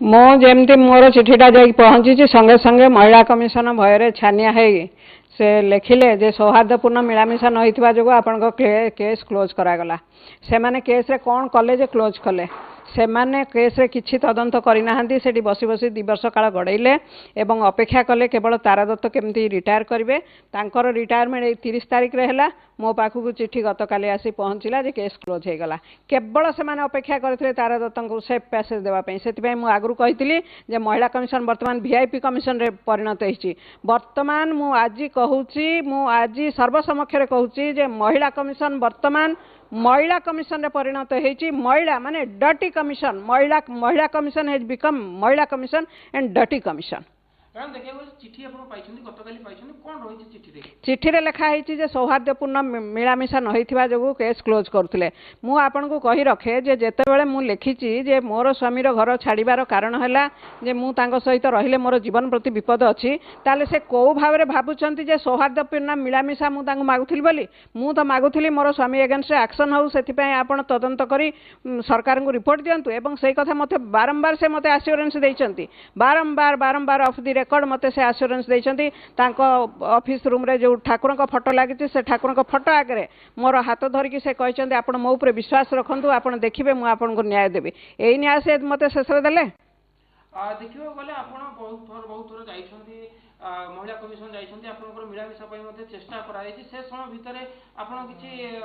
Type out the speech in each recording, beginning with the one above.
मो जमती मोर चिठीटा जा पहुँची संगे संगे महिला कमिशन भय छानिया है से लिखिले जे सौहार्दपूर्ण मिलामिशा न जो आपण केस क्लोज करागला से केस रे कौन कले जे क्लोज कले से माने केस रे किछि तदंत करना से बसी बसी 2 वर्ष काल गड़े एवं अपेक्षा कले केवल तारा दत्त केमती रिटायर करेंगे तांकर रिटायरमेंट 30 तारिख रे हैला मो पाखु चिठी गत काली आसी पहुँचला जे केस क्लोज हो गला केवल से माने अपेक्षा करथिले तारा दत्त को सेफ पैसेज देवा पई सेति मु आगु कही जे महिला कमिशन वर्तमान वीआईपी कमिशन रे परिणत होईची वर्तमान मु आज कहूची मु आज सर्वसमक्ष रे कहूची जे महिला कमिशन वर्तमान महिला कमिशन रे परिणत होईची महिला माने डटी कमिशन महिला कमिशन हैज बिकम महिला कमिशन एंड डटी कमिशन चिठी रे लिखा है सौहार्दपूर्ण मिलामिशा न जो केस क्लोज करते मुझे कही रखे जे जेतेबेले मु लिखी जे मोर स्वामीर घर छाड़बार कारण है जे मु सहित रहिले मोर जीवन प्रति विपद अच्छी ताले से कौ भाव में भावुंट जे सौहार्दपूर्ण मिलामिशा मुझे मागुली बोली मु तो मागुली मोर स्वामी एगेन्स्ट एक्शन हो से तदंत करी सरकार को रिपोर्ट दिंतु एवं से कथा मत बारंबार से मत आश्योरेंस देइचंती बारंबार ऑफ द रेकर्ड मत से आश्योरेंस देइचंती तांको ऑफिस रूम रे जो ठाकुर का फोटो लगी से ठाकुर का फोटो आगे मोर हाथ धरिकी से कहते आप मो ऊपर विश्वास रखु आप देखिए मुझे आपको न्याय देवी यही न्याय से मत शेष देले देखियो गले आपण बहुत थोर जाइछंती महिला कमिशन जाइछंती आपनकर मिलामिशा पई मध्ये चेष्टा कराई से समय भितरे आपण किछि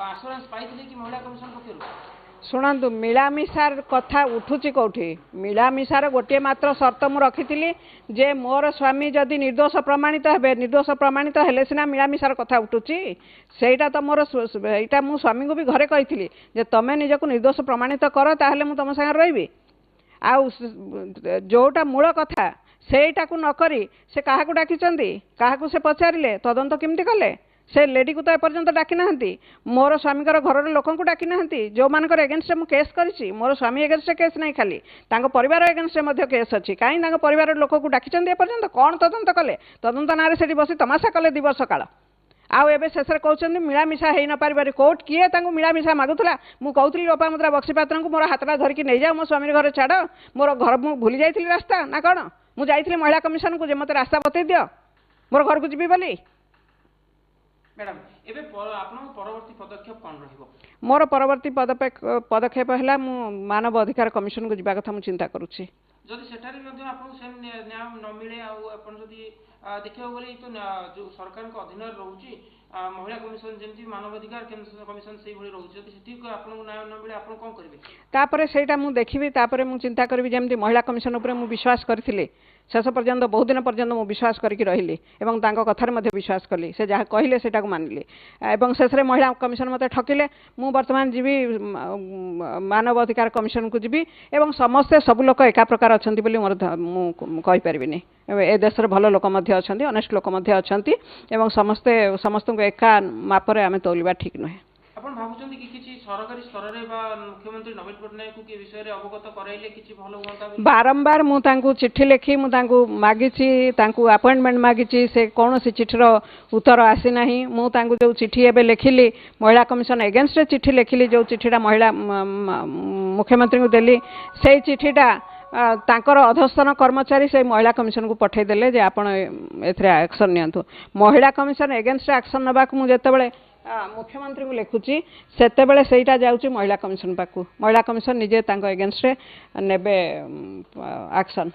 आश्योरेंस पाइथिले कि महिला कमिशन पक्षरु शुणु मिलामिशार कथा उठुची कौटी मिलामिशार गोटे मात्र शर्त मु रखी जे मोर स्वामी जदि निर्दोष प्रमाणित हे निर्दोष प्रमाणित हेले सिना मिलामिशार कथा उठुची सेटा तो मोर एटा मु स्वामी को भी घरे कही जे तमें निजक निर्दोष प्रमाणित कर ताहले मु तुम संगे रही आउ जोटा मूल कथा सेटा को नकरी से क्या डाकी क्या से पचारे तदंत केमती कले से लेडी को तो एपर्यंत डाकी ना मोर स्वामी घर लोक डाकी ना जो मान एगेन्स्ट मु केस करी मोर स्वामी एगेन्स्ट केस नहीं खाली परिवार एगेन्स्ट केस अच्छी कहीं परिवार लोक को डाकी एपर्यंत कौन तदंत कले तदंत ना से बसी तमाशा कले 2 वर्ष काल आउ एबे शेष कहते मिलामिशा हो न पारे कोर्ट किए मिलामिशा मागुला मु कहूली लोपामुद्रा बक्सीपात्र को मोर हाथटा धरिकी नहीं जाओ मो स्वामी घर छाड़ मोर घर मु भूली जाइली रास्ता ना कौन मु जाइली महिला कमिशन को मत रास्ता बतई दियो मोर घर को जीवी बोली मैडम एबे आपन परवर्ती पदक्षेप कोन रहिबो मोर परवर्ती पदक्षेप है मानव अधिकार कमिशन को जीवा कथा मु चिंता करूची जदि सेठारी मध्ये आपन सेम न्याय न मिले आ आपन जदि देखियो बोले तो जो सरकार को अधीन रहउची महिला कमिशन जेमती मानव अधिकार कमिशन से भली रहउची जदि सेठी को आपन न्याय न मिले आपन कोन करबे तापरे सेटा मु देखिबी तापरे मु चिंता करबी जेमती महिला कमिशन ऊपर मु विश्वास करथिले शेष पर्यंत बहुत दिन पर्यंत मु विश्वास करके रही एवं कथार मध्य विश्वास कली से जहाँ कहले से मानिली एवं शेष में महिला कमिशन मत ठकिले मु वर्तमान जीवी मानव अधिकार कमिशन को जीवी एवं समस्ते सब लोक एका प्रकार अच्छा मोर मुझे ए देश भल लोक अनेस्ट लोक एवं समस्ते समस्त एका मापरे आम तौलिबा ठीक नुहे आपण भाबुचंदी कि किछि सरकारी स्तर रे बा मुख्यमंत्री नवीन पटनायक को के विषय रे अवगत कराइले किछि भलो होंता बारंबार मु तांकु चिट्ठी लिखी मु तांकु मागिछि तांकु अपॉइंटमेंट मागिछि से कोनोसी चिठीर उत्तर आसी नाही मु तांकु जो चिट्ठी एबे लिखिली महिला कमिशन एगेंस्ट चिट्ठी लिखिली जो चिठीटा महिला मुख्यमंत्री को देली से चिठीटा तांकर अधस्थन कर्मचारी से महिला कमिशन को पठे देले जे आपण एथरे एक्शन नियंतु महिला कमिशन एगेंस्ट एक्शन नबाक मु जेतेबेले मुख्यमंत्री को लिखुची सेतेबेले सेटा जाउची महिला कमिशन पाकू महिला कमिशन निजे तांको एगेंस्ट नेबे एक्शन